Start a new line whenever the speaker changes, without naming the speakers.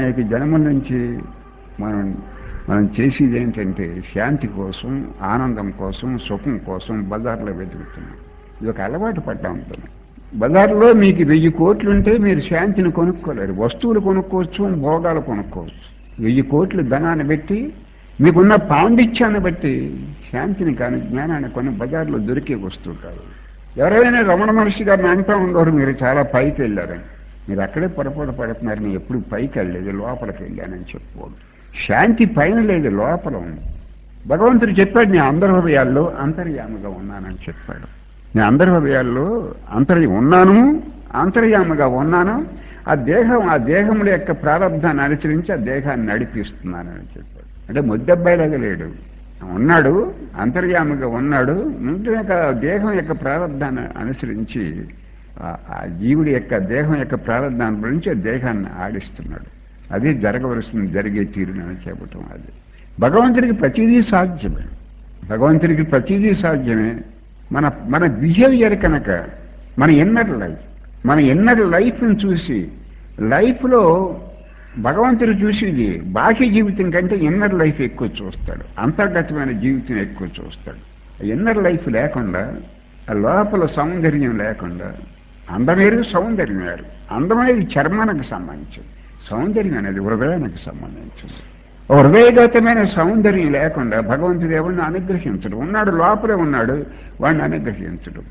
అనేక జన్మల నుంచి మనం మనం చేసేది ఏంటంటే శాంతి కోసం, ఆనందం కోసం, సుఖం కోసం బజార్లో వెతుకుతున్నాం. ఇది ఒక అలవాటు పడ్డా ఉంటుంది. బజార్లో మీకు 1000 కోట్లు ఉంటే మీరు శాంతిని కొనుక్కోలేరు. వస్తువులు కొనుక్కోవచ్చు, భోగాలు కొనుక్కోవచ్చు. 1000 కోట్లు ధనాన్ని పెట్టి మీకున్న పాండిత్యాన్ని బట్టి శాంతిని కానీ జ్ఞానాన్ని కొని బజార్లో దొరికే వస్తువు కాదు. ఎవరైనా రమణ మహర్షి గారిని అంటూ ఉండరు, మీరు చాలా పైకి వెళ్ళారని. మీరు అక్కడే పొరపాటు పడుతున్నారు. నేను ఎప్పుడు పైకి వెళ్ళలేదు, లోపలికి వెళ్ళానని చెప్పుకోడు. శాంతి పైన లేదు, లోపల ఉంది. భగవంతుడు చెప్పాడు, నేను అందరి హృదయాల్లో అంతర్యామిగా ఉన్నానని చెప్పాడు. నేను అందరి హృదయాల్లో ఉన్నాను, అంతర్యామిగా ఉన్నాను. ఆ దేహముల యొక్క ప్రారంధాన్ని అనుసరించి ఆ దేహాన్ని నడిపిస్తున్నానని చెప్పాడు. అంటే ముద్దబ్బాయిలాగా లేడు, ఉన్నాడు, అంతర్యామిగా ఉన్నాడు. దేహం యొక్క ప్రారంధాన్ని అనుసరించి ఆ జీవుడి యొక్క దేహం యొక్క ప్రారంధాన్ని గురించి ఆ దేహాన్ని ఆడిస్తున్నాడు. అదే జరగవలసింది, జరిగే తీరునని చెప్పటం. అది భగవంతుడికి ప్రతిదీ సాధ్యమే. భగవంతుడికి ప్రతిదీ సాధ్యమే. మన బిహేవియర్ కనుక, మన ఇన్నర్ లైఫ్ని చూసి, లైఫ్లో భగవంతుడు చూసేది బాహ్య జీవితం కంటే ఇన్నర్ లైఫ్ ఎక్కువ చూస్తాడు, అంతర్గతమైన జీవితం ఎక్కువ చూస్తాడు. ఇన్నర్ లైఫ్ లేకుండా, ఆ లోపల సౌందర్యం లేకుండా, అందమేరు సౌందర్యం వేరు. అందమనేది చర్మానికి సంబంధించింది, సౌందర్యం అనేది హృదయానికి సంబంధించింది. హృదయగతమైన సౌందర్యం లేకుండా భగవంతుడు ఎవరిని అనుగ్రహించడు. ఉన్నాడు, లోపలే ఉన్నాడు, వాడిని అనుగ్రహించడు.